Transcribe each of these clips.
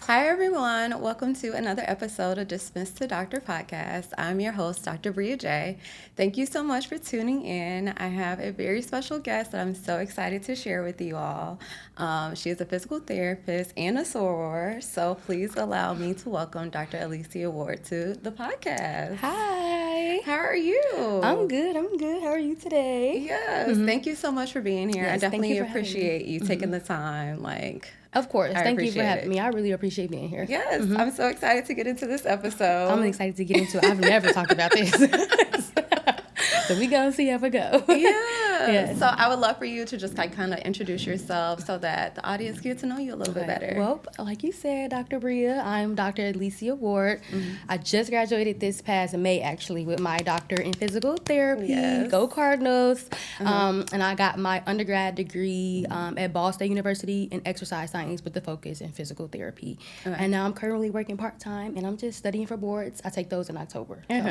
Hi, everyone. Welcome to another episode of Dismiss to Doctor podcast. I'm your host, Dr. Bria J. Thank you so much for tuning in. I have a very special guest that I'm so excited to share with you all. She is a physical therapist and a soror, so please allow me to welcome Dr. Edlecia Ward to the podcast. Hi. How are you? I'm good. How are you today? Yes. Thank you so much for being here. Yes, I definitely thank you for appreciate you taking the time. Of course. Thank you for appreciate having it. me. I really appreciate being here. Yes, I'm so excited to get into this episode. I'm excited to get into it. I've never talked about this. So we gonna see how it go. Yeah. So I would love for you to just kind of introduce yourself so that the audience get to know you a little bit better. Well, like you said, Dr. Bria, I'm Dr. Edlecia Ward. I just graduated this past May, actually, with my doctor in physical therapy. Yes. Go Cardinals. And I got my undergrad degree at Ball State University in exercise science with the focus in physical therapy. Okay. And now I'm currently working part-time, and I'm just studying for boards. I take those in October. So,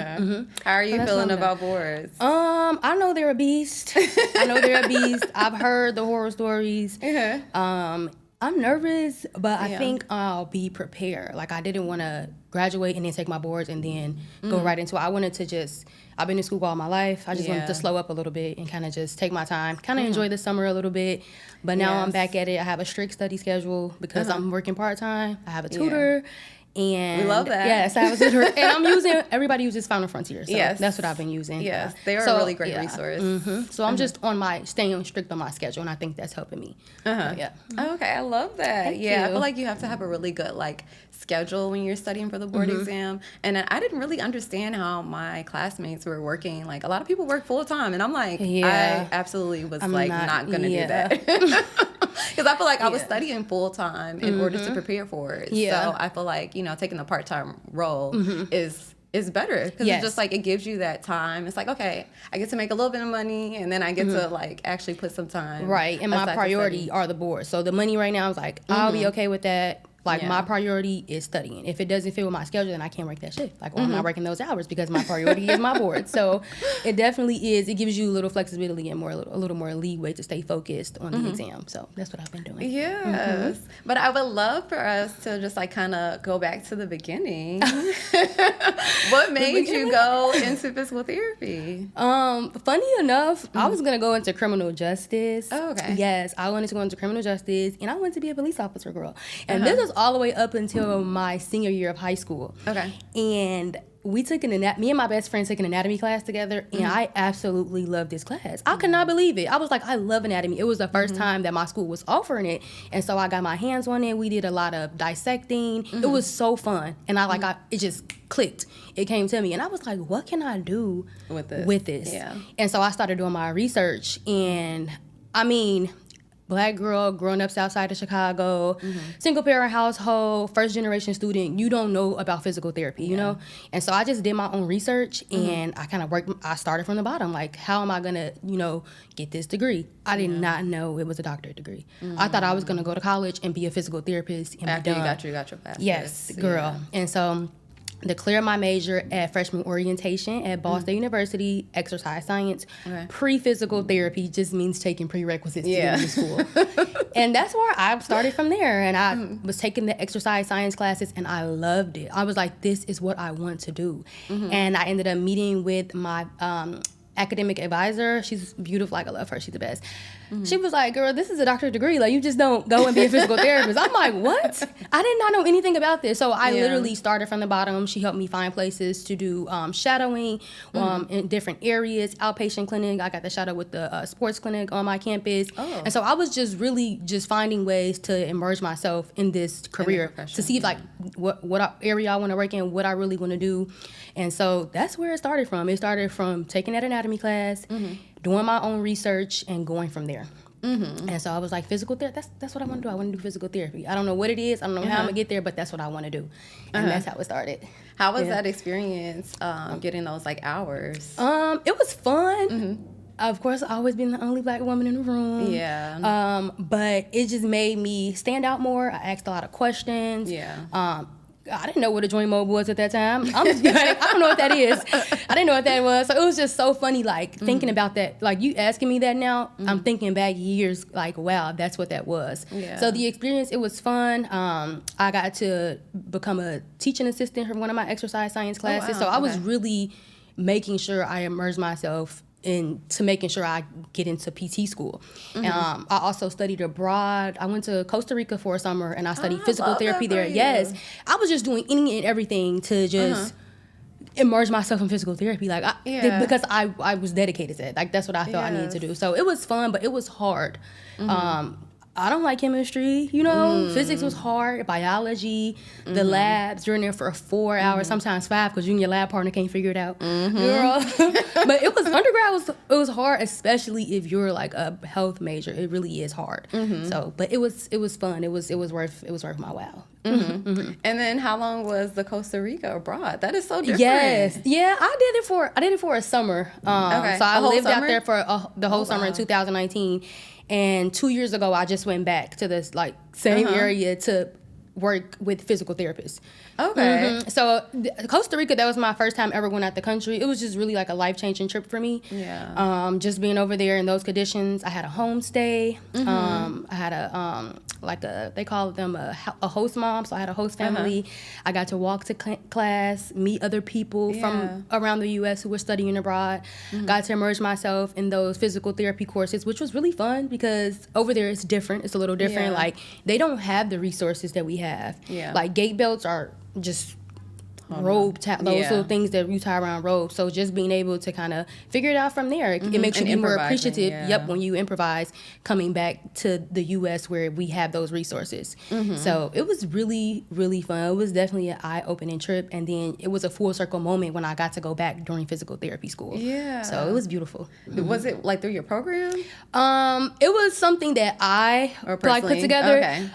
How are you that's feeling what I'm about boards? I know they're a beast. I've heard the horror stories. I'm nervous, but I think I'll be prepared. Like, I didn't want to graduate and then take my boards and then go right into it. I wanted to I've been in school all my life. I just wanted to slow up a little bit and kind of just take my time, kind of enjoy the summer a little bit. But now I'm back at it. I have a strict study schedule because I'm working part-time. I have a tutor. And we love that. Yes, I have a tutor. And everybody uses Final Frontier. So that's what I've been using. Yes, they are a really great resource. So I'm just staying strict on my schedule, and I think that's helping me. Okay, I love that. Thank I you. feel like you have to have a really good schedule when you're studying for the board exam. And I didn't really understand how my classmates were working. Like, a lot of people work full time, and I'm like, I absolutely was not gonna do that. Because I feel like I was studying full time in order to prepare for it. So I feel like, taking a part-time role is better because it's just it gives you that time. It's like, okay, I get to make a little bit of money, and then I get to actually put some time. Right, and my priority are the boards. So the money right now is I'll be okay with that. My priority is studying. If it doesn't fit with my schedule, then I can't work that shift. Or I'm not working those hours because my priority is my board. So it definitely is. It gives you a little flexibility and a little more leeway to stay focused on the exam. So that's what I've been doing. Yes. But I would love for us to just kind of go back to the beginning. What made you go into physical therapy? Funny enough, I was going to go into criminal justice. Oh, okay. Yes, I wanted to go into criminal justice, and I wanted to be a police officer, girl. And this was all the way up until my senior year of high school. Okay. And me and my best friend took an anatomy class together, and I absolutely loved this class. I could not believe it. I was like, I love anatomy. It was the first time that my school was offering it, and so I got my hands on it. We did a lot of dissecting. It was so fun, and it just clicked. It came to me, and I was like, what can I do with this? Yeah. And so I started doing my research, and Black girl growing up south side of Chicago, single parent household, first generation student, you don't know about physical therapy, you know? And so I just did my own research, and I started from the bottom. Like, how am I gonna, get this degree? I did not know it was a doctorate degree. I thought I was gonna go to college and be a physical therapist and After be done. you got your bachelor's. Yes, girl. And so declared my major at freshman orientation at Ball State University, exercise science. Okay. Pre-physical therapy just means taking prerequisites to get into school. And that's where I started from there. And I was taking the exercise science classes, and I loved it. I was like, this is what I want to do. And I ended up meeting with my academic advisor. She's beautiful. I love her. She's the best. She was like, girl, this is a doctorate degree. You just don't go and be a physical therapist. I'm like, what? I did not know anything about this. So I literally started from the bottom. She helped me find places to do shadowing in different areas, outpatient clinic. I got the shadow with the sports clinic on my campus. And so I was just really finding ways to immerse myself in this career to see what area I want to work in, what I really want to do. And so that's where it started from. It started from taking that anatomy class, doing my own research, and going from there. And so I was like, physical therapy, that's what I want to do. I want to do physical therapy. I don't know what it is. I don't know how I'm going to get there, but that's what I want to do. And that's how it started. How was that experience getting those hours? It was fun. Of course, I've always been the only Black woman in the room. Yeah. But it just made me stand out more. I asked a lot of questions. Yeah. I didn't know what a joint mobile was at that time. I don't know what that is. I didn't know what that was. So it was just so funny, like, thinking about that. Like, you asking me that now, I'm thinking back years, like, wow, that's what that was. Yeah. So the experience, it was fun. I got to become a teaching assistant for one of my exercise science classes. So I was really making sure I immersed myself into making sure I get into PT school. I also studied abroad. I went to Costa Rica for a summer, and I studied physical therapy there. Yes. I was just doing any and everything to just immerse myself in physical therapy, like because I was dedicated to it. Like, that's what I felt I needed to do. So it was fun, but it was hard. I don't like chemistry, you know. Physics was hard, biology, the labs, you're in there for 4 hours, sometimes 5, because you and your lab partner can't figure it out. Girl. But it was, undergrad was hard, especially if you're like a health major. It really is hard. So, but it was fun. It was worth my while. And then how long was the Costa Rica abroad? That is so different. Yes. Yeah, I did it for a summer. So I lived out there for the whole summer in 2019. And 2 years ago, I just went back to this like same area to work with physical therapists. Okay. So Costa Rica, that was my first time ever going out the country. It was just really like a life-changing trip for me. Yeah. Just being over there in those conditions. I had a homestay. I had they call them a host mom. So I had a host family. I got to walk to class, meet other people from around the U.S. who were studying abroad. Got to immerse myself in those physical therapy courses, which was really fun because over there it's different. It's a little different. Yeah. Like, they don't have the resources that we have. Yeah. Like, gait belts are just robe, those little things that you tie around robes. So just being able to kind of figure it out from there, it makes you be more appreciative. Yep, when you improvise, coming back to the U.S. where we have those resources. So it was really, really fun. It was definitely an eye-opening trip, and then it was a full circle moment when I got to go back during physical therapy school. Yeah. So it was beautiful. Was it like through your program? It was something that I put together. Okay.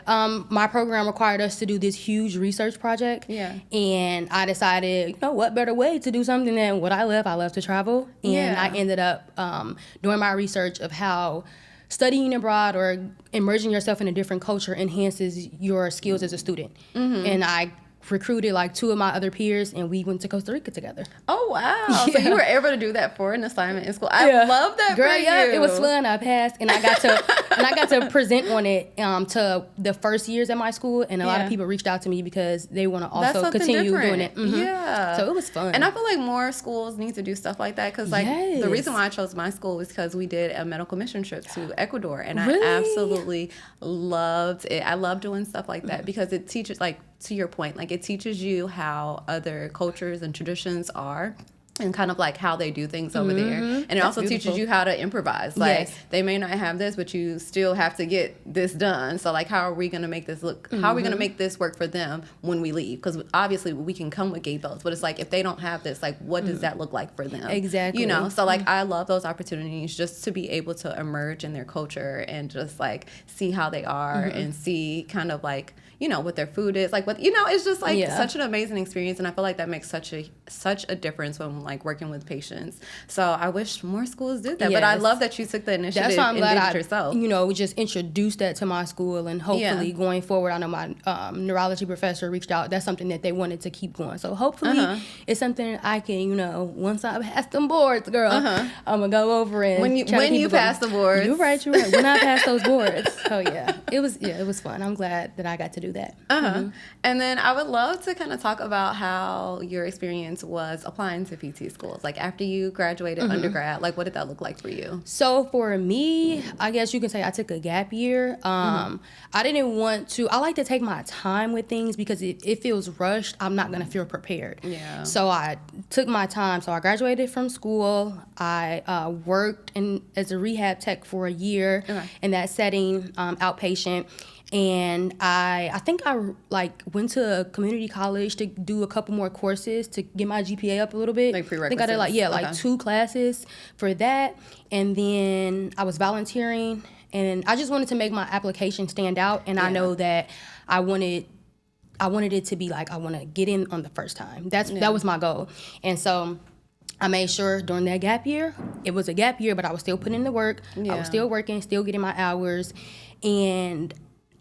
My program required us to do this huge research project. Yeah. And I decided, you know, what better way to do something than what I love. I love to travel. And I ended up doing my research of how studying abroad or immersing yourself in a different culture enhances your skills as a student. And I recruited like 2 of my other peers, and we went to Costa Rica together. Oh, wow. Yeah. So you were able to do that for an assignment in school. I love that. Girl, for you. It was fun. I passed, and I got to present on it to the first years at my school, and a lot of people reached out to me because they want to also continue doing it. Yeah. So it was fun. And I feel like more schools need to do stuff like that, because like the reason why I chose my school was because we did a medical mission trip to Ecuador, and I absolutely loved it. I love doing stuff like that because it teaches, like, to your point, like, it teaches you how other cultures and traditions are and kind of like how they do things over there. And it also teaches you how to improvise. Like, they may not have this, but you still have to get this done. So, like, how are we going to make this look, how are we going to make this work for them when we leave? Because obviously we can come with gait belts, but it's like, if they don't have this, like, what does that look like for them? Exactly. You know? So, like, I love those opportunities just to be able to emerge in their culture and just, like, see how they are and see kind of, like, you know, what their food is, like, what, you know, it's just like such an amazing experience. And I feel like that makes such a difference when, like, working with patients. So I wish more schools did that. But I love that you took the initiative. That's why I'm glad I, yourself. You know, just introduced that to my school, and hopefully going forward, I know my neurology professor reached out. That's something that they wanted to keep going. So hopefully it's something I can, you know, once I pass them boards, girl, I'm gonna go over and when you pass the boards. You're right. When I pass those boards. Oh yeah, it was fun. I'm glad that I got to do that. And then I would love to kind of talk about how your experience was applying to PT schools. Like, after you graduated undergrad, like, what did that look like for you? So for me, I guess you can say I took a gap year. I didn't want to. I like to take my time with things because if it feels rushed, I'm not going to feel prepared. Yeah. So I took my time. So I graduated from school. I worked as a rehab tech for a year in that setting, outpatient. And I think I like went to a community college to do a couple more courses to get my GPA up a little bit. Like prerequisites. I think I did like 2 classes for that. And then I was volunteering, and I just wanted to make my application stand out. And I know that I wanted it to be like, I want to get in on the first time. That was my goal. And so I made sure during that gap year, it was a gap year, but I was still putting in the work. I was still working, still getting my hours. And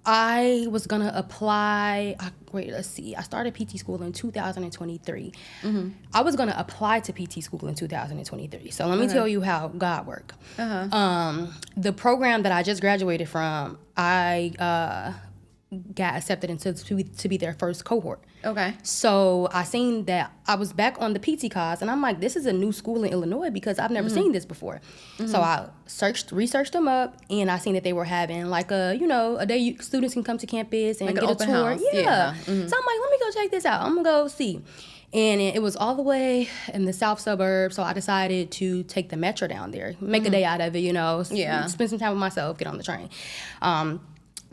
I was going to apply. Wait, let's see. I started PT school in 2023. I was going to apply to PT school in 2023. So let me tell you how God worked. The program that I just graduated from, I got accepted into to be their first cohort. Okay. So I seen that I was back on the PT cause, and I'm like, this is a new school in Illinois because I've never seen this before. So I researched them up, and I seen that they were having like a day students can come to campus and like get a tour. House. Yeah. So I'm like, let me go check this out. I'm gonna go see. And it was all the way in the south suburbs, so I decided to take the metro down there, make a day out of it, spend some time with myself, get on the train.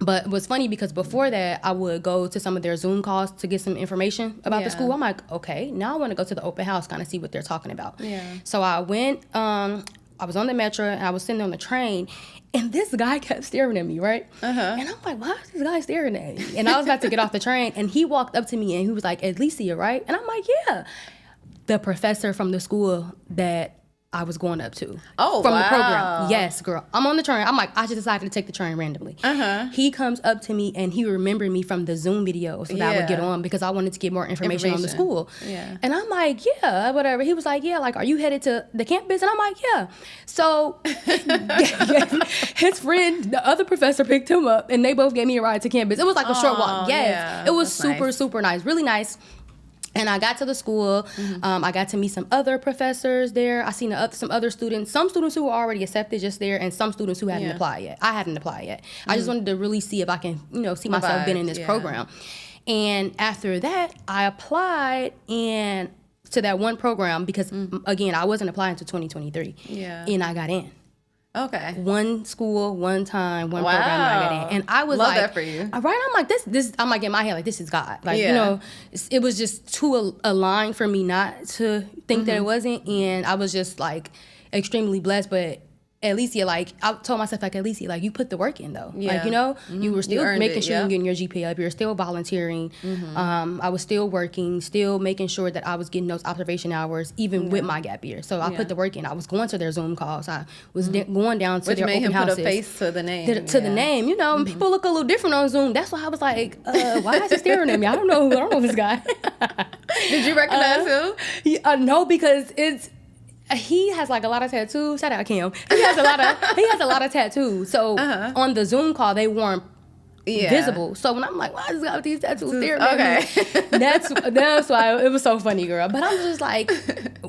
But it was funny because before that, I would go to some of their Zoom calls to get some information about the school. I'm like, okay, now I want to go to the open house, kind of see what they're talking about. Yeah. So I went, I was on the metro, and I was sitting on the train, and this guy kept staring at me, right? And I'm like, why is this guy staring at me? And I was about to get off the train, and he walked up to me, and he was like, Edlecia, right? And I'm like, yeah. The professor from the school that I was going up to. Oh, from the program. Yes, girl. I'm on the train. I'm like, I just decided to take the train randomly. He comes up to me, and he remembered me from the Zoom videos that I would get on because I wanted to get more information on the school. Yeah. And I'm like, yeah, whatever. He was like, yeah, like, are you headed to the campus? And I'm like, yeah. So his friend, the other professor, picked him up, and they both gave me a ride to campus. It was like a short walk. Yes. Yeah, it was super nice. Really nice. And I got to the school. I got to meet some other professors there. I seen some other students, some students who were already accepted just there, and some students who hadn't applied yet. I hadn't applied yet. I just wanted to really see if I can, see myself being in this program. And after that, I applied to that one program because, again, I wasn't applying until 2023. Yeah. And I got in. Okay. One school, one time, one program, and I got in. And I was Love that for you. Right? I'm like, this, I'm like in my head, like, this is God. Like, it was just too aligned for me not to think that it wasn't. And I was just like extremely blessed. But Edlecia, like, I told myself, like, Edlecia, like, you put the work in, though. Yeah. Like, you were still making sure you're getting your GPA up. You're still volunteering. I was still working, still making sure that I was getting those observation hours, even with my gap year. So I put the work in. I was going to their Zoom calls. I was going down to their open houses. Which made him put a face to the name. To the name, and people look a little different on Zoom. That's why I was like, why is he staring at me? I don't know this guy. Did you recognize him? No, because he has like a lot of tattoos. Shout out Kim. He has a lot of tattoos. So on the Zoom call, they weren't visible. So when I'm like, why is this guy with these tattoos staring at me? That's why it was so funny, girl. But I'm just like,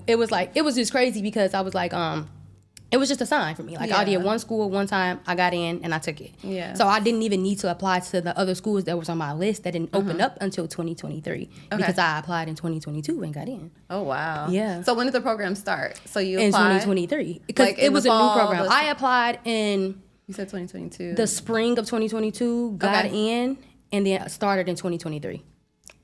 it was just crazy because I was like, it was just a sign for me. Like, I did one school one time, I got in, and I took it. Yeah. So I didn't even need to apply to the other schools that was on my list that didn't open up until 2023 because I applied in 2022 and got in. Oh, wow. Yeah. So when did the program start? So you applied? In 2023. Because it was a new program. I applied in... You said 2022. The spring of 2022, got in, and then started in 2023.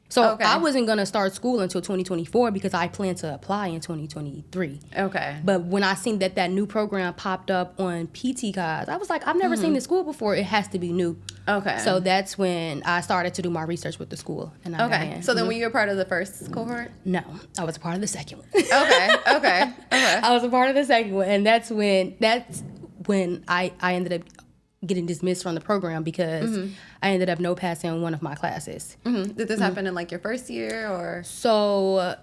So I wasn't going to start school until 2024 because I planned to apply in 2023. Okay. But when I seen that new program popped up on PT Guys, I was like, I've never seen this school before. It has to be new. Okay. So that's when I started to do my research with the school. And I got in. So then were you a part of the first cohort? No. I was a part of the second one. Okay. I was a part of the second one. And that's when I ended up getting dismissed from the program because I ended up no passing one of my classes. Did this happen in like your first year or? So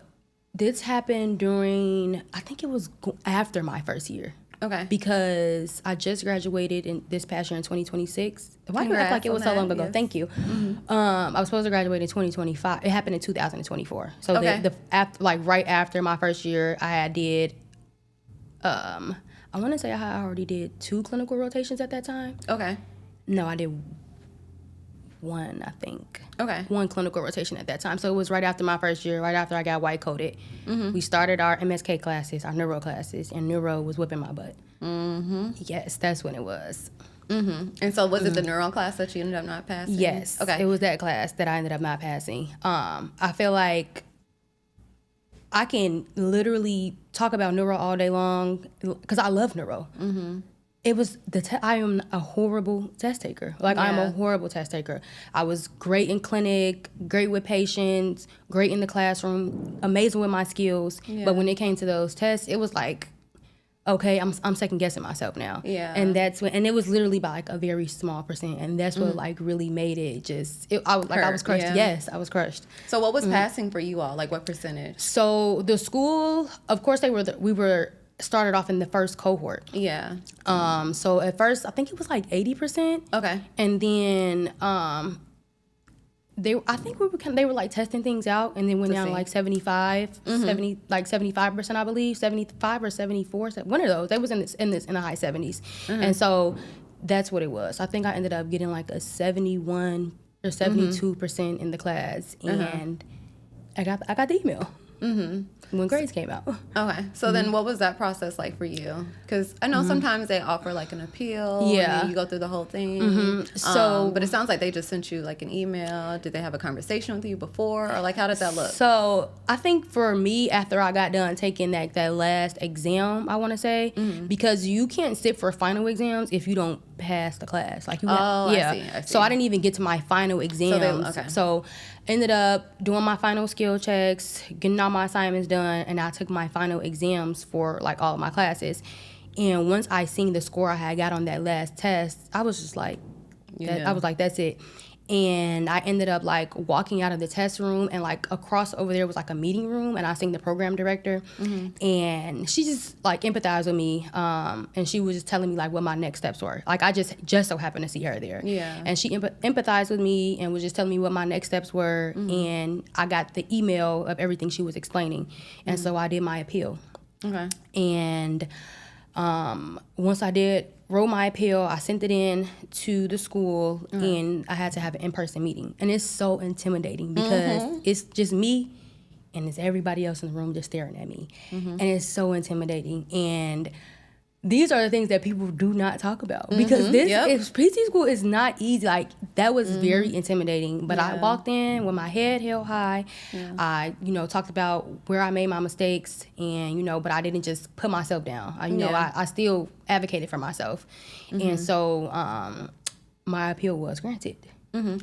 this happened during, I think it was after my first year. Okay. Because I just graduated in this past year in 2026. Why do I act like it was so long ago? Yes. Thank you. I was supposed to graduate in 2025. It happened in 2024. So right after my first year, I did, I want to say I already did 2 clinical rotations at that time. Okay. No, I did 1, I think. Okay. 1 clinical rotation at that time. So it was right after my first year, right after I got white coated. We started our MSK classes, our neuro classes, and neuro was whipping my butt. Yes, that's when it was. And so was it the neuro class that you ended up not passing? Yes. Okay. It was that class that I ended up not passing. I feel like I can literally talk about neuro all day long because I love neuro. It was I am a horrible test taker. I'm a horrible test taker. I was great in clinic, great with patients, great in the classroom, amazing with my skills. But when it came to those tests, it was like okay, I'm second guessing myself now. Yeah. And that's when, and it was literally by like a very small percent, and that's what like really made it I was crushed. Yeah. Yes, I was crushed. So what was passing for you all? Like what percentage? So the school, of course, we were started off in the first cohort. Yeah. So at first I think it was like 80%. Okay. And then they were like testing things out, and then went down to like 75, 75%, I believe, 75 or 74, one of those. They was in the high 70s. And so that's what it was. I think I ended up getting like a 71 or 72% in the class, and I got the email. When grades came out. Okay. So then what was that process like for you? Because I know sometimes they offer like an appeal. Yeah. And then you go through the whole thing. So, but it sounds like they just sent you like an email. Did they have a conversation with you before? Or like how did that look? So I think for me, after I got done taking that last exam, I want to say, because you can't sit for final exams if you don't pass the class. Like you I see. So I didn't even get to my final exams. So ended up doing my final skill checks, getting all my assignments done, and I took my final exams for like all of my classes. And once I seen the score I had got on that last test, I was just like, I was like, that's it. And I ended up like walking out of the test room, and like across over there was like a meeting room, and I seen the program director, and she just like empathized with me, and she was just telling me like what my next steps were. Like I just so happened to see her there, and she empathized with me and was just telling me what my next steps were, and I got the email of everything she was explaining, and so I did my appeal. Okay. And once I wrote my appeal, I sent it in to the school, and I had to have an in-person meeting. And it's so intimidating because it's just me and it's everybody else in the room just staring at me. And it's so intimidating. And these are the things that people do not talk about, because PT school is not easy. Like that was very intimidating, but I walked in with my head held high. I, talked about where I made my mistakes, and, but I didn't just put myself down. I still advocated for myself. And so my appeal was granted.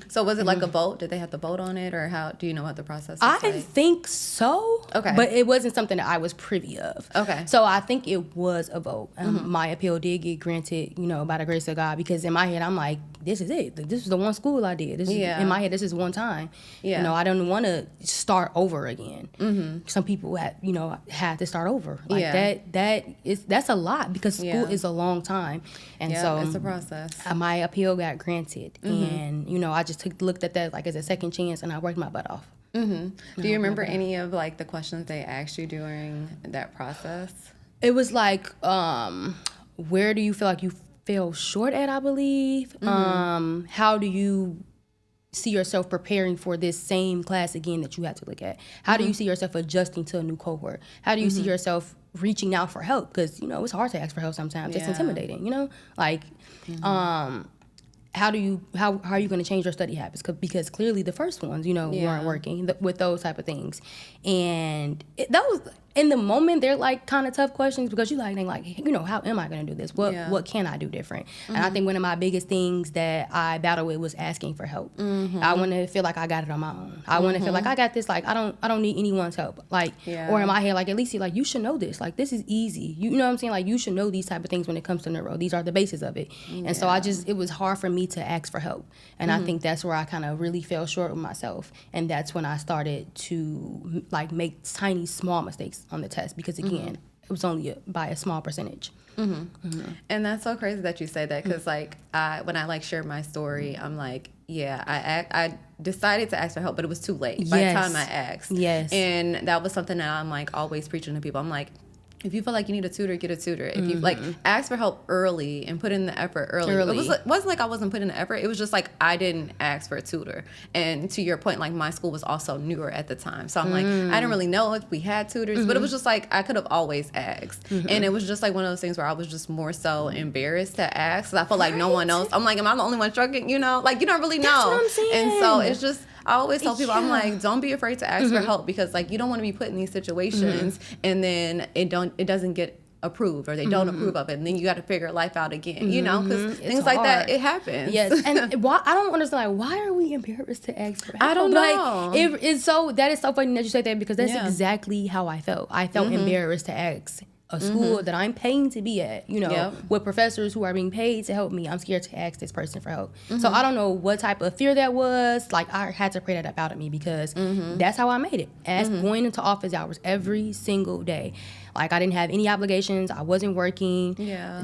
So was it like a vote? Did they have to vote on it, or how do you know what the process is like? I think so. Okay. But it wasn't something that I was privy of. Okay. So I think it was a vote. My appeal did get granted, by the grace of God, because in my head I'm like, this is it. This is the one school I did. In my head, this is one time. Yeah. I don't want to start over again. Some people had to start over. Like that's a lot, because school is a long time. And so it's a process. My appeal got granted, and I just looked at that like as a second chance, and I worked my butt off. Do you remember any of like the questions they asked you during that process? It was like, where do you feel like you fell short at, I believe. How do you see yourself preparing for this same class again that you have to look at? How do you see yourself adjusting to a new cohort? How do you see yourself reaching out for help? Because, it's hard to ask for help sometimes. It's intimidating, like, how are you going to change your study habits? Because clearly the first ones, weren't working with those type of things. And that was, in the moment, they're like kind of tough questions, because how am I going to do this? What can I do different? And I think one of my biggest things that I battled with was asking for help. I want to feel like I got it on my own. I want to feel like I got this. Like I don't need anyone's help. Like, or in my head, like, Edlecia, like, you should know this. Like, this is easy. You know what I'm saying? Like, you should know these type of things when it comes to neuro. These are the basis of it. And so it was hard for me to ask for help. And I think that's where I kind of really fell short with myself. And that's when I started to like make tiny, small mistakes on the test, because again, it was only by a small percentage. And that's so crazy that you say that, because like when I like shared my story, I'm like, I decided to ask for help, but it was too late by the time I asked. And that was something that I'm like always preaching to people. I'm like, if you feel like you need a tutor, get a tutor. If you like, ask for help early and put in the effort early. It wasn't like I wasn't putting in the effort. It was just like I didn't ask for a tutor. And to your point, like my school was also newer at the time. So I'm like, I didn't really know if we had tutors, but it was just like I could have always asked. And it was just like one of those things where I was just more so embarrassed to ask, because I felt like no one else. I'm like, am I the only one struggling? Like you don't really know. That's what I'm saying. And so it's just, I always tell people, I'm like, don't be afraid to ask for help, because like you don't want to be put in these situations and then it doesn't get approved, or they don't approve of it, and then you got to figure life out again, because things like that, it happens. And why, I don't understand, like, why are we embarrassed to ask for help? I don't know. Like, that is so funny that you say that, because that's exactly how I felt. I felt embarrassed to ask a school that I'm paying to be at, you know, with professors who are being paid to help me. I'm scared to ask this person for help. So I don't know what type of fear that was. Like, I had to pray that up out of me because that's how I made it. Going into office hours every single day. Like, I didn't have any obligations. I wasn't working.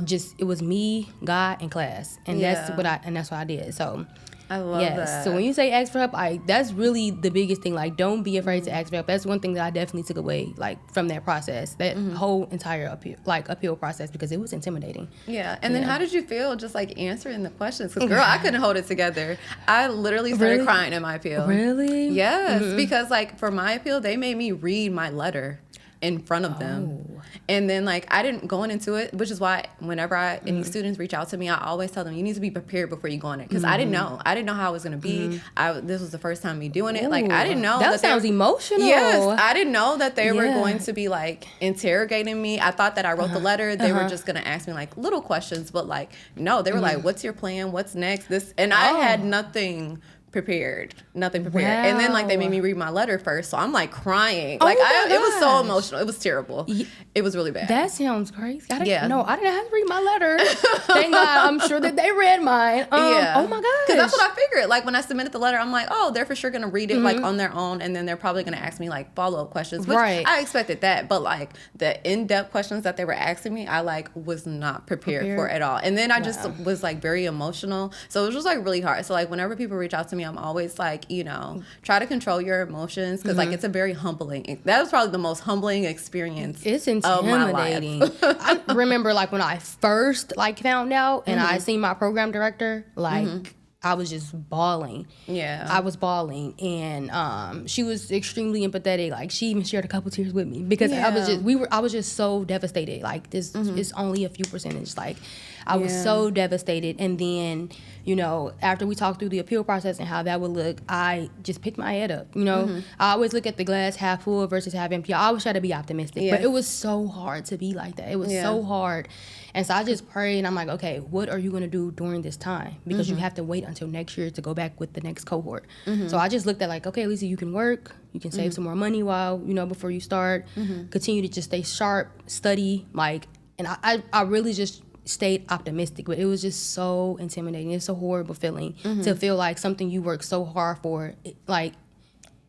Just, it was me, God, and class. And that's what I did. So I love that. So when you say ask for help, that's really the biggest thing. Like, don't be afraid to ask for help. That's one thing that I definitely took away, like, from that process, that whole entire appeal process, because it was intimidating. Yeah. And then how did you feel just, like, answering the questions? Because, girl, I couldn't hold it together. I literally started crying in my appeal. Really? Yes. Because, like, for my appeal, they made me read my letter in front of them. And then, like, I didn't go into it, which is why whenever any students reach out to me, I always tell them, you need to be prepared before you go in it. Because I didn't know. I didn't know how it was going to be. This was the first time me doing it. Like, I didn't know. That sounds emotional. Yes. I didn't know that they were going to be, like, interrogating me. I thought that I wrote the letter. They were just going to ask me, like, little questions. But, like, no. They were like, what's your plan? What's next? And I had nothing prepared. Wow. And then, like, they made me read my letter first, so I'm, like, crying. Like, it was so emotional. It was terrible. It was really bad. That sounds crazy. No, I didn't have to read my letter. Thank God. I'm sure that they read mine. Oh my gosh. Because that's what I figured. Like, when I submitted the letter, I'm like, oh, they're for sure gonna read it like on their own, and then they're probably gonna ask me, like, follow-up questions, which I expected that. But, like, the in-depth questions that they were asking me, I, like, was not prepared for at all. And then I just was, like, very emotional, so it was just, like, really hard. So, like, whenever people reach out to me, I'm always like, you know, try to control your emotions, because like, it's a very humbling, that was probably the most humbling experience of my life. I remember, like, when I first, like, found out and I seen my program director, like, I was just bawling. I was bawling, and she was extremely empathetic. Like, she even shared a couple tears with me, because I was just so devastated. Like, this is only a few percentage. Like, I was so devastated. And then, you know, after we talked through the appeal process and how that would look, I just picked my head up. You know, I always look at the glass half full versus half empty. I always try to be optimistic, but it was so hard to be like that. It was so hard. And so I just prayed, and I'm like, okay, what are you going to do during this time? Because you have to wait until next year to go back with the next cohort. So I just looked at, like, okay, Edlecia, you can work, you can save some more money while, you know, before you start, continue to just stay sharp, study, like, and I really just stayed optimistic, but it was just so intimidating. It's a horrible feeling to feel like something you worked so hard for,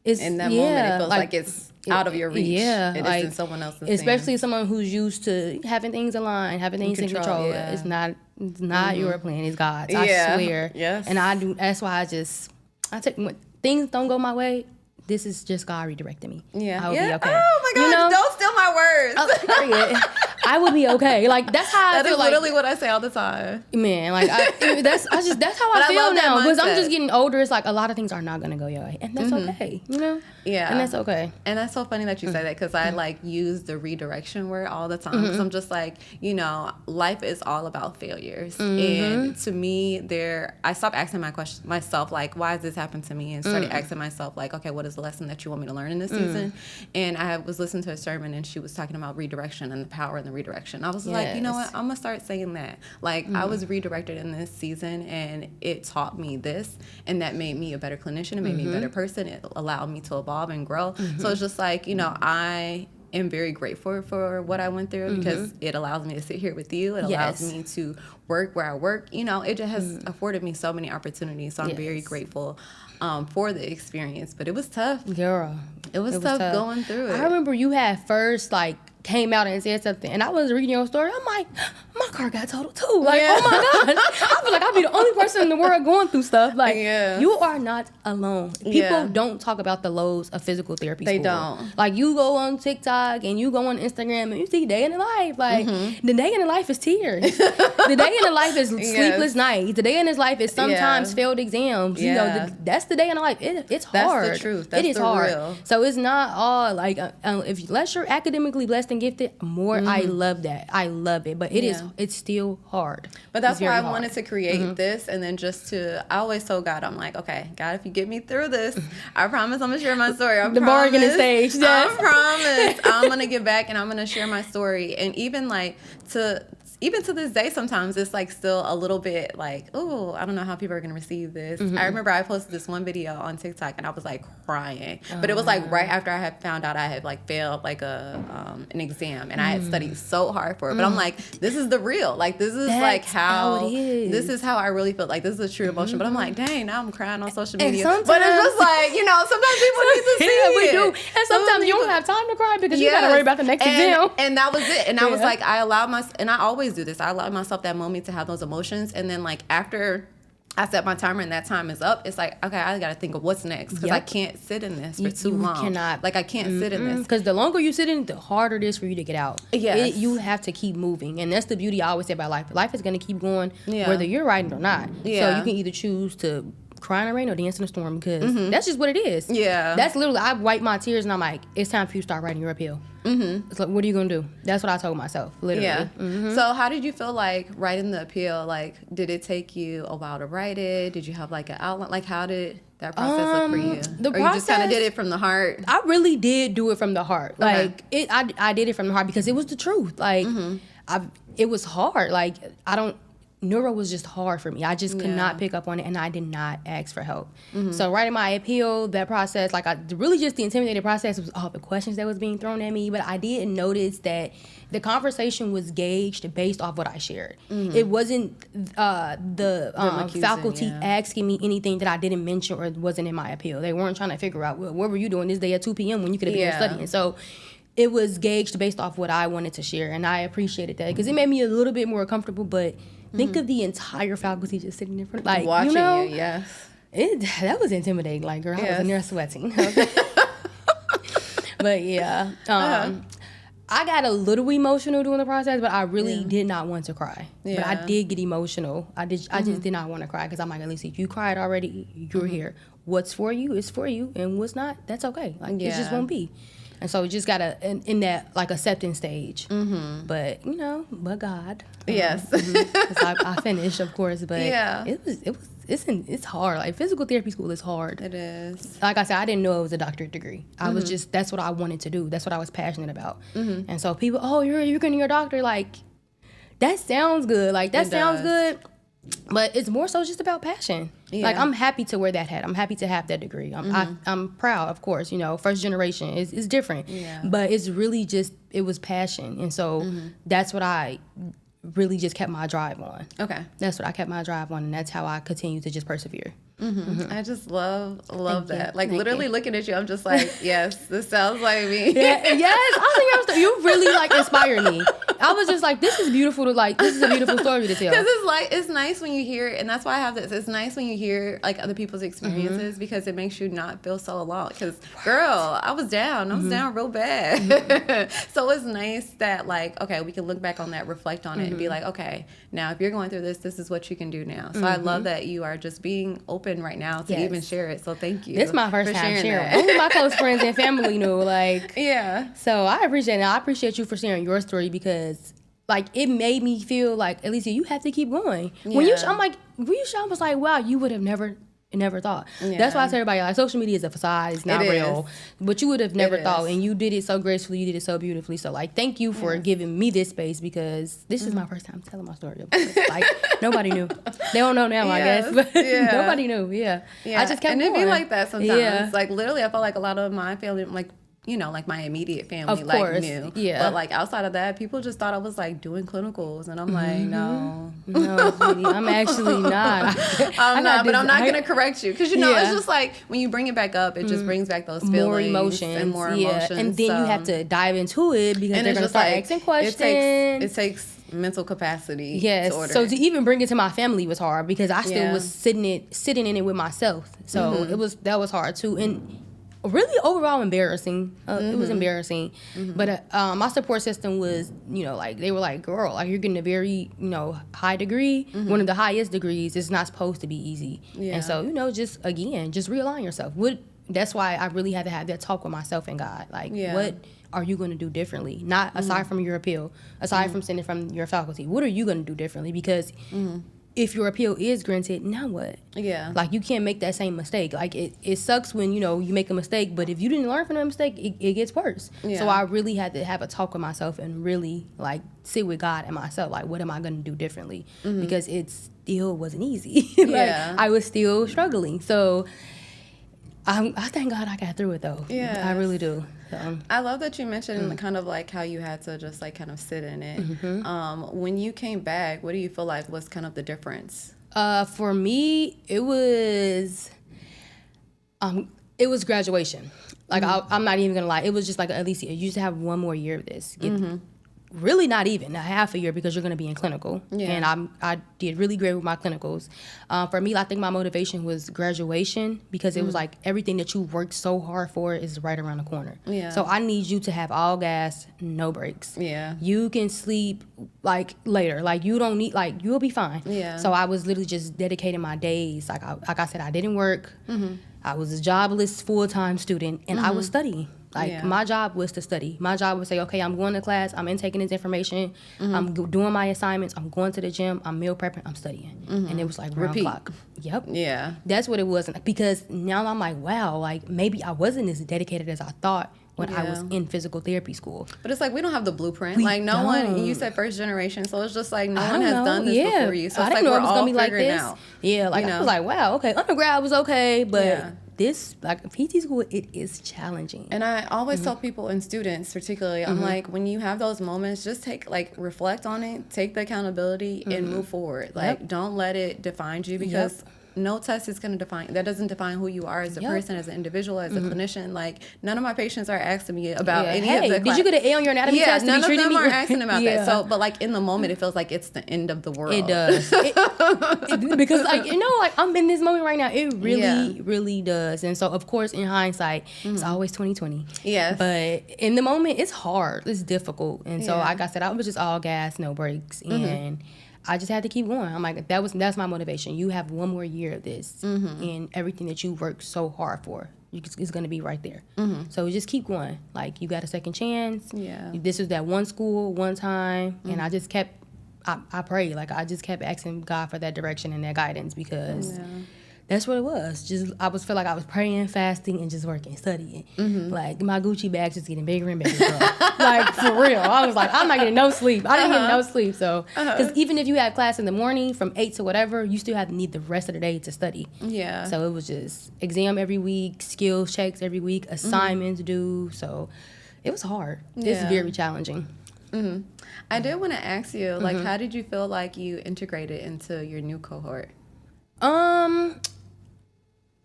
it's in that moment it feels like it's out of your reach. It like, isn't someone else's especially someone who's used to having things aligned, having things in control. It's not your plan, it's God's. I swear. And I do. That's why I take, when things don't go my way, this is just God redirecting me. I will be okay. Oh my God, you know? Don't steal my words. Period. I would be okay. Like, that's how I feel. That is literally what I say all the time. Man, like, that's how I feel now. Because I'm just getting older. It's like a lot of things are not going to go your way. And that's okay, you know? And that's okay. And that's so funny that you say that, because I, like, use the redirection word all the time. Because I'm just like, you know, life is all about failures. And to me, I stopped asking myself, like, why has this happened to me? And started asking myself, like, okay, what is the lesson that you want me to learn in this season? And I was listening to a sermon, and she was talking about redirection and the power in the redirection. I was like, you know what? I'm going to start saying that. Like, I was redirected in this season, and it taught me this, and that made me a better clinician. It made me a better person. It allowed me to evolve and grow. So it's just like, you know, I am very grateful for what I went through, because it allows me to sit here with you. It allows me to work where I work. You know, it just has afforded me so many opportunities. So I'm very grateful for the experience. But it was tough. Girl. It was tough going through it. I remember you had first, like, came out and said something, and I was reading your story. I'm like, my car got totaled too. Like, oh my God. I feel like I'd be the only person in the world going through stuff. Like, you are not alone. People don't talk about the lows of physical therapy. They don't. Like, you go on TikTok and you go on Instagram and you see day in the life. Like, the day in the life is tears. The day in the life is sleepless nights. The day in his life is sometimes failed exams. You know, that's the day in the life. It's hard. That's the truth. That's it is hard. Real. So it's not all like, unless you're academically blessed and gifted, I love that. I love it. But it's still hard. But that's why I wanted to create this, and then I always told God, I'm like, okay, God, if you get me through this, I promise I'm going to share my story. The bargaining stage. I promise I'm going to get back, and I'm going to share my story. And even like even to this day, sometimes it's like still a little bit like, oh, I don't know how people are going to receive this. I remember I posted this one video on TikTok and I was like crying, but it was like right after I had found out I had like failed like an exam, and I had studied so hard for it. But I'm like, this is the real, like this is like how it is. This is how I really feel. Like this is a true emotion. But I'm like, dang, now I'm crying on social media. But it's just like, you know, sometimes people need to see it. We do. And sometimes you don't have time to cry because you got to worry about the next exam. And that was it. And I was like, I allowed myself, and I always do this. I allowed myself that moment to have those emotions. And then like after I set my timer and that time is up, it's like, okay, I got to think of what's next, because I can't sit in this for too long. Cannot. Like I can't sit in this. Because the longer you sit in it, the harder it is for you to get out. Yes. You have to keep moving. And that's the beauty I always say about life. Life is going to keep going whether you're writing or not. Yeah. So you can either choose to cry in the rain or dance in the storm, because that's just what it is. Yeah. That's literally, I wipe my tears and I'm like, it's time for you to start writing your appeal. It's like, what are you going to do? That's what I told myself, literally. Yeah. So how did you feel like writing the appeal? Like, did it take you a while to write it? Did you have like an outline? Like, how did that process look for you? Or you just kind of did it from the heart? I really did do it from the heart. Like, I did it from the heart because it was the truth. Like, it was hard. Like, neuro was just hard for me. I just could not pick up on it, and I did not ask for help. So writing my appeal, that process, like really just the intimidating process was all the questions that was being thrown at me, but I did notice that the conversation was gauged based off what I shared. It wasn't the faculty asking me anything that I didn't mention or wasn't in my appeal. They weren't trying to figure out, well, what were you doing this day at 2 p.m. when you could have been studying? So it was gauged based off what I wanted to share, and I appreciated that because it made me a little bit more comfortable, but think of the entire faculty just sitting in front, like, watching you know, you, yes. That was intimidating. Like, girl, I was in there sweating. But yeah, I got a little emotional during the process, but I really did not want to cry. But I did get emotional. I just did not want to cry because I'm like, Edlecia, you cried already. You're here. What's for you is for you, and what's not, that's okay. Like, it just won't be. And so we just got in that like acceptance stage. But you know, but God. Yes. Because I finished, of course, but it's hard. Like, physical therapy school is hard. It is. Like I said, I didn't know it was a doctorate degree. I was just, that's what I wanted to do. That's what I was passionate about. And so people, oh, you're getting your doctorate. Like, that sounds good. Like, that sounds good. But it's more so just about passion. Yeah. Like, I'm happy to wear that hat. I'm happy to have that degree. I'm proud, of course. You know, first generation is different. Yeah. But it's really just, it was passion. And so that's what I really just kept my drive on. Okay. That's what I kept my drive on, and that's how I continue to just persevere. I just love that. Like, literally looking at you, I'm just like, yes, this sounds like me. Yes, I think you really like inspire me. I was just like, this is beautiful this is a beautiful story to tell. Because it's like, it's nice when you hear it, and that's why I have this. It's nice when you hear like other people's experiences because it makes you not feel so alone. Because girl, I was down. I was down real bad. So it's nice that like, okay, we can look back on that, reflect on it, and be like, okay, now if you're going through this is what you can do now. So I love that you are just being open right now to even share it. So thank you. This is my first time sharing. Only my close friends and family know. Like, so I appreciate it. I appreciate you for sharing your story because like it made me feel like, Edlecia, you have to keep going. When you I'm like, when you I was like, wow, you would have never thought. That's why I tell everybody, like, social media is a facade, it's not real. But you would have never thought, and you did it so gracefully, you did it so beautifully. So like, thank you for giving me this space because this is my first time telling my story. Like, nobody knew. They don't know now, I guess, but nobody knew. I just kept going. And it be like that sometimes. Like, literally, I felt like a lot of my family, like, you know, like my immediate family, like, knew. But like outside of that, people just thought I was like doing clinicals, and I'm like, no, sweetie, I'm actually not. I'm not, but I'm not gonna correct you because you know it's just like when you bring it back up, it just brings back those feelings, more emotions, and then you have to dive into it because they're gonna start asking questions. It takes mental capacity. Yes, so to even bring it to my family was hard because I still was sitting in it with myself. So that was hard too, and really overall embarrassing. It was embarrassing. But my support system was, you know, like, they were like, girl, like, you're getting a very, you know, high degree. One of the highest degrees. It's not supposed to be easy. And so, you know, just realign yourself. That's why I really had to have that talk with myself and God. Like, what are you going to do differently? Not aside from your appeal, aside from sending from your faculty. What are you going to do differently? Because if your appeal is granted, now what? Yeah. Like, you can't make that same mistake. Like, it sucks when, you make a mistake, but if you didn't learn from that mistake, it gets worse. Yeah. So I really had to have a talk with myself and really, like, sit with God and myself. Like, what am I going to do differently? Because it still wasn't easy. I was still struggling. So I thank God I got through it, though. Yeah. I really do. So. I love that you mentioned kind of like how you had to just like kind of sit in it. When you came back, what do you feel like was kind of the difference? For me, it was graduation. Like, I'm not even gonna lie, it was just like, Edlecia, you used to have one more year of this. Really not even a half a year, because you're going to be in clinical. Yeah. And I did really great with my clinicals. For me, I think my motivation was graduation, because it was like everything that you worked so hard for is right around the corner. Yeah. So I need you to have all gas, no breaks. Yeah. You can sleep like later. Like, you don't need, like, you'll be fine. Yeah. So I was literally just dedicating my days. Like I said, I didn't work. I was a jobless full-time student, and I was studying. Like, my job was to study. My job was to say, okay, I'm going to class, I'm intaking this information, I'm doing my assignments, I'm going to the gym, I'm meal prepping, I'm studying. And it was like round clock. Yep. Yeah. That's what it was. Because now I'm like, wow, like, maybe I wasn't as dedicated as I thought when I was in physical therapy school. But it's like, we don't have the blueprint. No one, you said first generation, so it's just like no one has done this before you. So it's like, we're all figuring it out. Yeah, like, I was like, wow, okay, undergrad was okay, but this, like, PT school, it is challenging. And I always tell people and students particularly, I'm like, when you have those moments, just reflect on it, take the accountability, and move forward. Like, don't let it define you, because no test is going to define, that doesn't define who you are as a person, as an individual, as a clinician. Like, none of my patients are asking me about any of the did you get an A on your anatomy test? None of them are asking about that. So, but like, in the moment, it feels like it's the end of the world. It does. Because, like, like, I'm in this moment right now. It really, really does. And so, of course, in hindsight, it's always 20/20. Yes. But in the moment, it's hard. It's difficult. And so, like I said, I was just all gas, no breaks. And I just had to keep going. I'm like, that's my motivation. You have one more year of this, and everything that you worked so hard for is going to be right there. So just keep going. Like, you got a second chance. Yeah. This was that one school, one time, and I just kept, I prayed. Like, I just kept asking God for that direction and that guidance, because that's what it was. Just, I feel like I was praying, fasting, and just working, studying. Like, my Gucci bag's just getting bigger and bigger. Like, for real. I was like, I'm not getting no sleep. I didn't get no sleep. So, because even if you have class in the morning from 8 to whatever, you still have to need the rest of the day to study. Yeah. So it was just exam every week, skills checks every week, assignments due. So it was hard. It's very challenging. I did want to ask you, like, how did you feel like you integrated into your new cohort?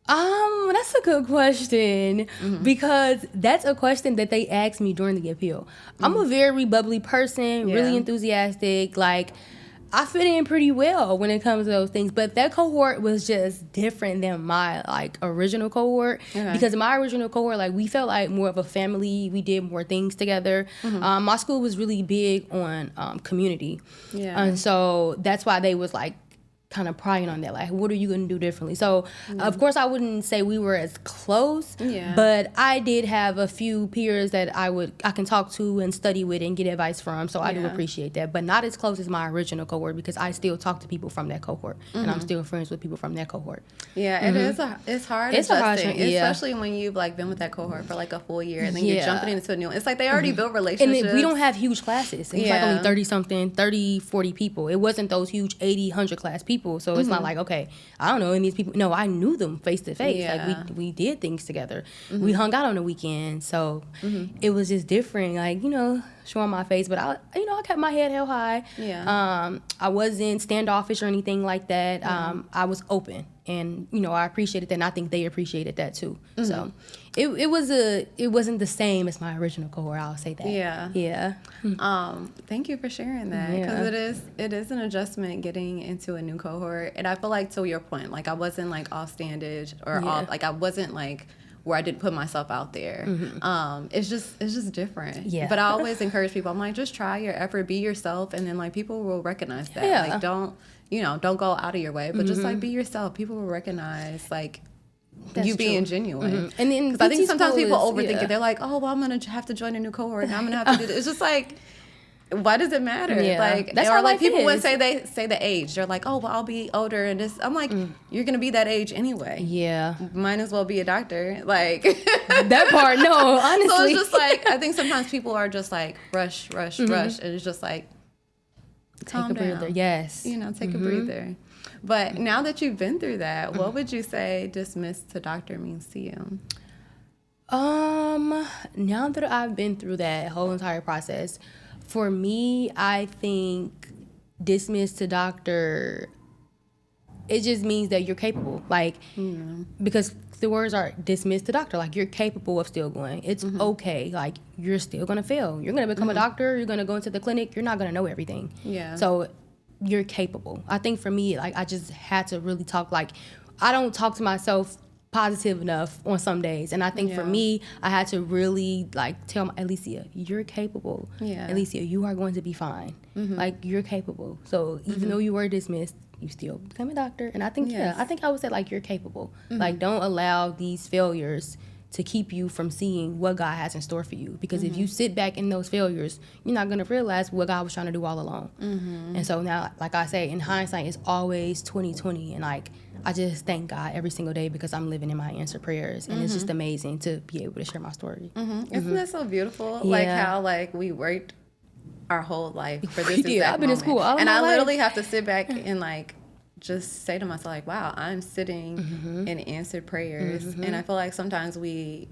That's a good question, because that's a question that they asked me during the appeal. I'm a very bubbly person, really enthusiastic. Like, I fit in pretty well when it comes to those things, but that cohort was just different than my, like, original cohort. Because my original cohort, like, we felt like more of a family. We did more things together. My school was really big on community, and so that's why they was like kind of prying on that, like, what are you going to do differently? So, of course, I wouldn't say we were as close, but I did have a few peers that I can talk to and study with and get advice from, so I do appreciate that, but not as close as my original cohort, because I still talk to people from that cohort, and I'm still friends with people from that cohort. Yeah, it's hard adjusting, especially when you've, like, been with that cohort for, like, a full year, and then you're jumping into a new one. It's like they already built relationships. And we don't have huge classes. It's like only 30-something, 40 people. It wasn't those huge 80, 100 class people. So it's not like, okay, I don't know any of these people. No, I knew them face to face. Like, we did things together. We hung out on the weekend. So it was just different, like, showing my face. But I kept my head held high. I wasn't standoffish or anything like that. I was open. And, I appreciated that, and I think they appreciated that too. So it wasn't the same as my original cohort, I'll say that. Yeah. Thank you for sharing that, because it is an adjustment getting into a new cohort. And I feel like, to your point, like, I wasn't, like, off standage, or like, I wasn't, like, where I didn't put myself out there. It's just different. Yeah. But I always encourage people, I'm like, just try your effort, be yourself, and then, like, people will recognize that. Yeah. Like, don't go out of your way, but just, like, be yourself. People will recognize, like, you being genuine. And then, because I think sometimes people overthink it. They're like, oh, well, I'm going to have to join a new cohort, and I'm going to have to do this. It's just like, why does it matter? Yeah. Like, that's or how like people is. would say the age. They're like, oh, well, I'll be older and this. I'm like, you're gonna be that age anyway. Yeah. Might as well be a doctor. Like that part, no, honestly. So it's just like, I think sometimes people are just like rush, and it's just like, take a breather. Yes. You know, take a breather. But now that you've been through that, what would you say dismissed to doctor means to you? Now that I've been through that whole entire process, for me, I think dismissed to doctor, it just means that you're capable. Like, because the words are dismissed to doctor, like you're capable of still going. It's okay. Like, you're still gonna fail. You're gonna become a doctor. You're gonna go into the clinic. You're not gonna know everything. Yeah. So you're capable. I think for me, like, I just had to really talk. Like, I don't talk to myself positive enough on some days, and I think for me, I had to really like tell Edlecia, you're capable. Yeah. Edlecia, you are going to be fine. Like, you're capable. So even though you were dismissed, you still become a doctor. And I think I think I would say, like, you're capable. Like, don't allow these failures to keep you from seeing what God has in store for you. Because if you sit back in those failures, you're not going to realize what God was trying to do all along. And so now, like I say, in hindsight, it's always 20/20. And like, I just thank God every single day because I'm living in my answered prayers. And it's just amazing to be able to share my story. Isn't that so beautiful? Yeah. Like how like we worked our whole life for this exact I've been moment. in school all and my I life. literally have to sit back and like just say to myself, like, wow, I'm sitting in answered prayers. And I feel like sometimes we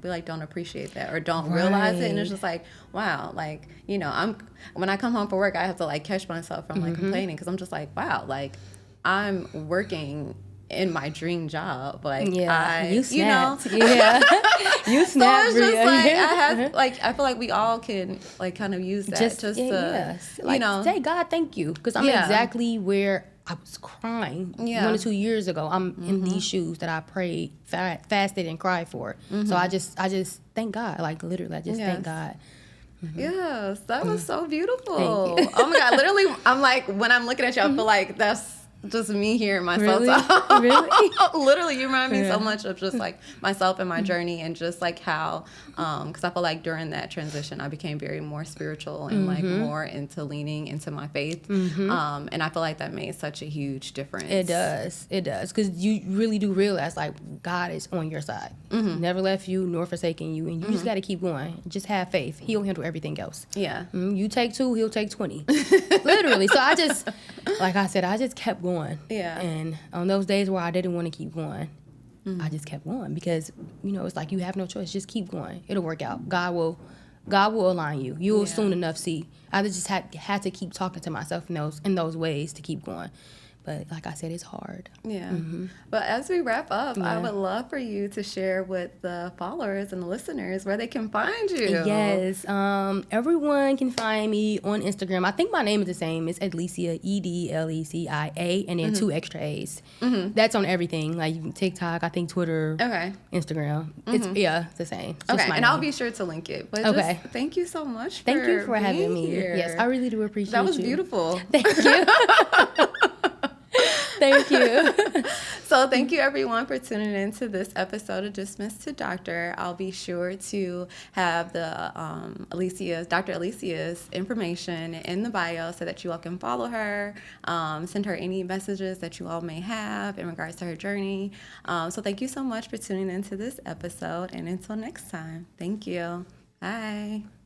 like don't appreciate that or don't realize it. And it's just like, wow, like, you know, when I come home from work, I have to like catch myself from like complaining, because I'm just like, wow, like I'm working in my dream job. Like, you snapped. You know, you snapped. So it's just like I feel like we all can like kind of use that just to like, you know, say God thank you, because I'm exactly where I was crying 1 or 2 years ago. I'm in these shoes that I prayed, fasted, and cried for. So I just thank God. Like, literally, I just thank God. Yes, that was so beautiful. Oh my God, literally, I'm like, when I'm looking at you, I feel like that's just me hearing myself talk. Really? Literally, you remind me so much of just like myself and my journey, and just like how, because I feel like during that transition, I became very more spiritual and like more into leaning into my faith. And I feel like that made such a huge difference. It does, because you really do realize like God is on your side. Never left you nor forsaken you, and you just got to keep going. Just have faith. He'll handle everything else. Yeah. You take 2, he'll take 20. Literally. So I just, like I said, I just kept going. Yeah. And on those days where I didn't want to keep going, I just kept going, because, you know, it's like you have no choice. Just keep going. It'll work out. God will align you. You will soon enough see. I just had to keep talking to myself in those ways to keep going. But like I said, it's hard. Yeah. But as we wrap up, I would love for you to share with the followers and the listeners where they can find you. Yes. Everyone can find me on Instagram. I think my name is the same. It's Edlecia, Edlecia, and then 2 extra A's. That's on everything, like TikTok, I think Twitter, Instagram. It's the same. It's and I'll be sure to link it. But just thank you so much. Thank you for having me. Here. Yes, I really do appreciate that. That was you. beautiful. Thank you. Thank you. So thank you everyone for tuning in to this episode of Dismissed to Doctor. I'll be sure to have the Dr. Edlecia's information in the bio so that you all can follow her, send her any messages that you all may have in regards to her journey. So thank you so much for tuning in to this episode, and until next time, thank you. Bye.